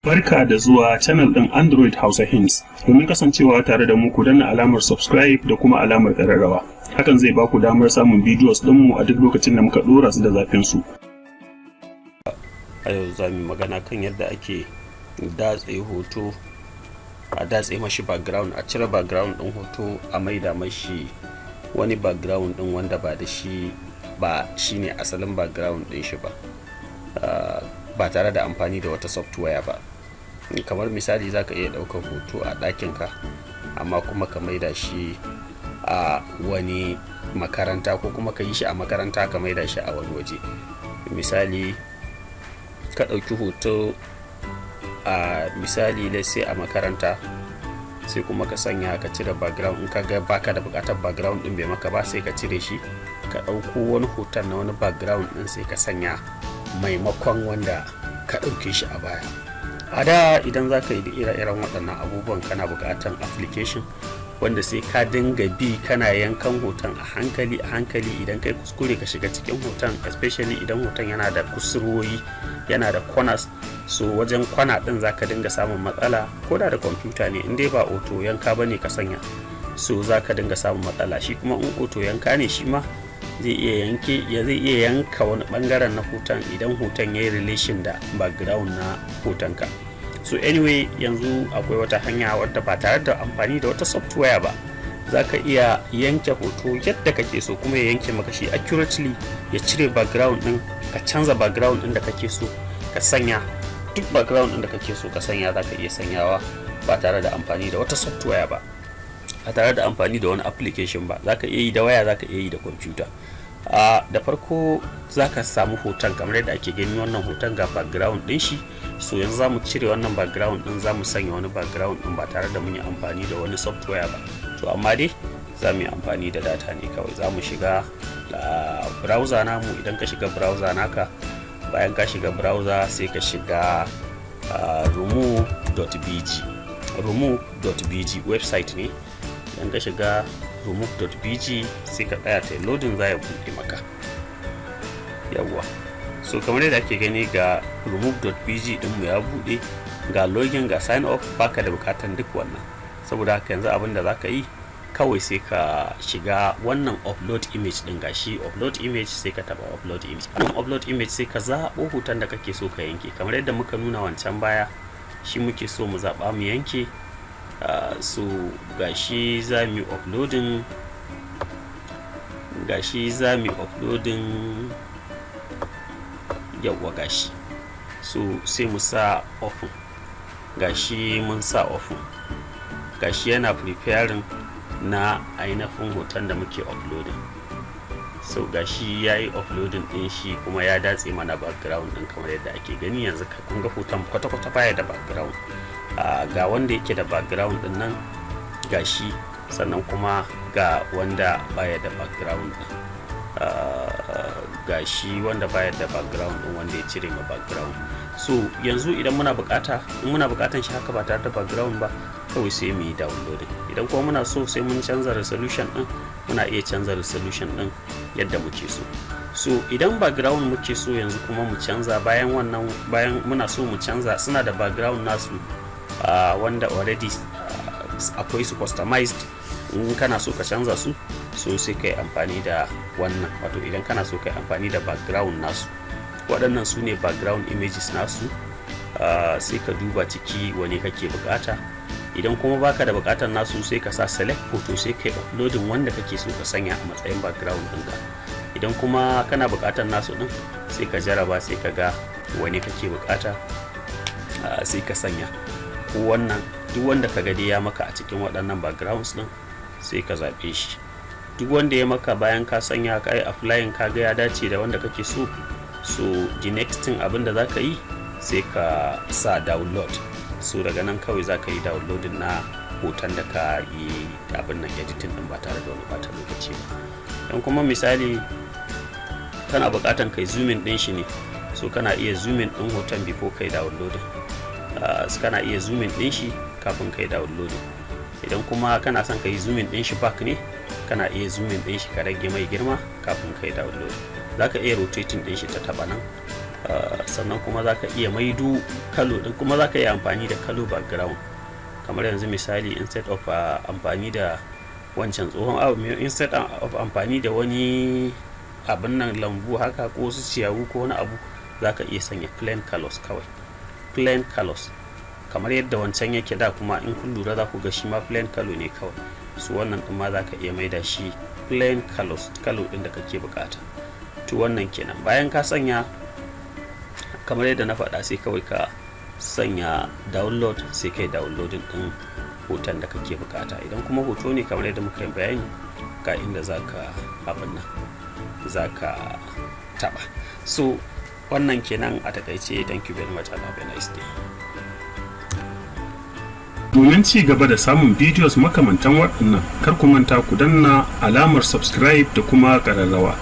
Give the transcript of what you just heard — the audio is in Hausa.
Barka da zuwa channel ɗin Android Hausa Hints. Domin kasancewa tare da mu ku danna alamar subscribe da kuma alamar ƙararrawa. Hakan zai ba ku damar samun videos ɗinmu a duk lokacin da muka ɗora su da zafin su. A yau za mu magana kan yadda ake datse hoto, a datse mashi background, a cire background ɗin hoto, a maida mashi wani background ɗin wanda ba da shi ba shine asalin background ɗin shi ba. Ba tare da amfani da wata software ba. Kamar misali za ka iya ɗaukar hoto a ɗakinka amma kuma ka maida shi a wani makaranta, ko kuma ka yi shi a makaranta ka maida shi a wani waje. Misali ka ɗauki hoto a misali let's say a makaranta, sai kuma ka sanya ka cire background. In ka ga baka da bukatar background ɗin bai maka ba, sai ka cire shi, ka ɗauko wani hoton na wani background ɗin sai ka sanya maimakon wanda ka ɗauke shi a baya. A da idan za ka yi da ire-iren waɗannan abubuwan kana buƙatar application wanda sai ka dinga bi kana yankan hoton a hankali a hankali. Idan kai kuskure ka shiga cikin hoton, especially idan hoton yana da kusurwoyi, yana da corners, so wajen kwana ɗin za ka dinga samun matsala. Ko da kwamfuta ne, in dai ba auto yanka ba ne ka sanya, so za ka dinga samun matsala. Shi kuma in auto yanka ne, shi ma zai iya yanka wani bangaren na hoton idan hoton ya yi relation da background na hotonka. So anyway, yanzu akwai wata hanya wadda ba tare da amfani da wata software ba za ka iya yanke hoto yadda kake so, kuma ya yanke maka shi accurately, ya cire background din, ka canza background din da kake so ka sanya. Duk background din da kake so ka sanya za ka iya sanyawa ba tare da amfani da wata software ba, a tare da amfani da wani application ba. Za ka iya yi da waya, za ka iya yi da kwamfuta. Da farko za ka samu hoton kamar yadda ake gani. Wannan hoton ga background din shi, so yanzu za mu cire wannan background din, za mu sanya wani background din ba tare da mun yi amfani da wani software ba. To amma dai za mu yi amfani da data ne kawai. Za mu shiga browser namu. Idan ka shiga browser naka, bayan ka shiga browser sai ka shiga remove.bg. remove.bg website ne. Idan ka shiga remove.bg sai ka tsaya ta loading, za ya buɗe maka. Yawwa, so kamar yadda ake gani ga remove.bg din mu ya buɗe, ga login, ga sign up. Baka da bukatan duk wannan, saboda haka yanzu abin da zaka yi kawai sai ka shiga wannan upload image din. Gashi upload image, sai ka taba upload image. Nan upload image sai ka zaɓo hoton da kake so ka yanke, kamar yadda muka nuna wancan baya. Shi muke so mu zaɓa mu yanke. So gashi za mu uploading, yawwa gashi. So sai mu sa open, gashi mun sa open, gashi yana preparing na ainihin hoton da muke uploading. So gashi ya yi uploading din shi, kuma ya datse mana background din kamar yadda ake gani. Yanzu kun ga hoton kwata-kwata baya da background. Ga wanda yake da background din nan gashi, sannan kuma ga wanda baya da background din. Gashi wanda baya da background din, wanda ya cire ma background. So yanzu idan muna bukatan shi haka ba tare da background ba, kawai sai mu yi downloading. Idan kuma muna so sai mun canza resolution din, muna iya canza resolution din yadda muke so. So idan background muke so yanzu kuma mu canza, bayan muna so mu canza, suna da background nasu wanda already akwai su customized. In kana so ka canza su, so sai kai amfani da wannan. Wato idan kana so kai amfani da background nasu, waɗannan su ne background images nasu. Sai ka duba ciki wani kake bukata. Idan kuma baka da bukatar nasu, sai ka sa select photo, sai kai uploading wanda kake so ka sanya a matsayin background ɗinka. Idan kuma kana bukatar nasu ɗin, sai ka jaraba, sai ka ga wani kake bukata, sai ka sanya. Ko wannan, duk wanda ka gade ya maka a cikin waɗannan backgrounds ɗin, sai ka zaɓe shi. Duk wanda ya maka bayan ka sanya, ka yi applying, ka ga ya dace da wanda kake so, so the next thing abin da za ka yi, sai ka sa download. So daga nan kawai za ka yi downloading na hoton da ka yi abin nan editing din ba tare da wani bata lokaci ba. Don kuma misali kana buƙatan kai zooming din shi ne, so kana iya zooming din hoton before kai downloading. Kana iya zooming din shi kafin kai downloading. Idan kuma kana son kai zooming din shi back ne, kana iya zooming din shi ka rage mai girma kafin kai download. Za ka iya rotating din shi ta taba nan, sannan kuma za ka iya maido kalo din, kuma za ka iya amfani da kalo background. Kamar yanzu misali, instead of amfani da wancan tsohon abu, instead of amfani da wani abin nan lambu haka ko su ciyawu ko wani abu, za ka iya sanya plain colors kawai, plain colors kamar yadda wancan yake da. Kuma in kun lura za ku ga shi ma plain color ne kawai. Su wannan din ma za ka iya maida shi plain colors, color din da kake bukata. To wannan kenan. Bayan ka sanya, kamar yadda na faɗa, sai kawai ka sanya download, sai kai downloading din hoton da kake bukata. Idan kuma hoto ne, kamar yadda muka yi bayani, ga inda zaka abin nan zaka taba. So wannan kenan a takaice. Thank you very much and have a nice day. Domin ci gaba da samun videos makamantan waɗannan, kar ku manta ku danna alamar subscribe da kuma ƙararrawa.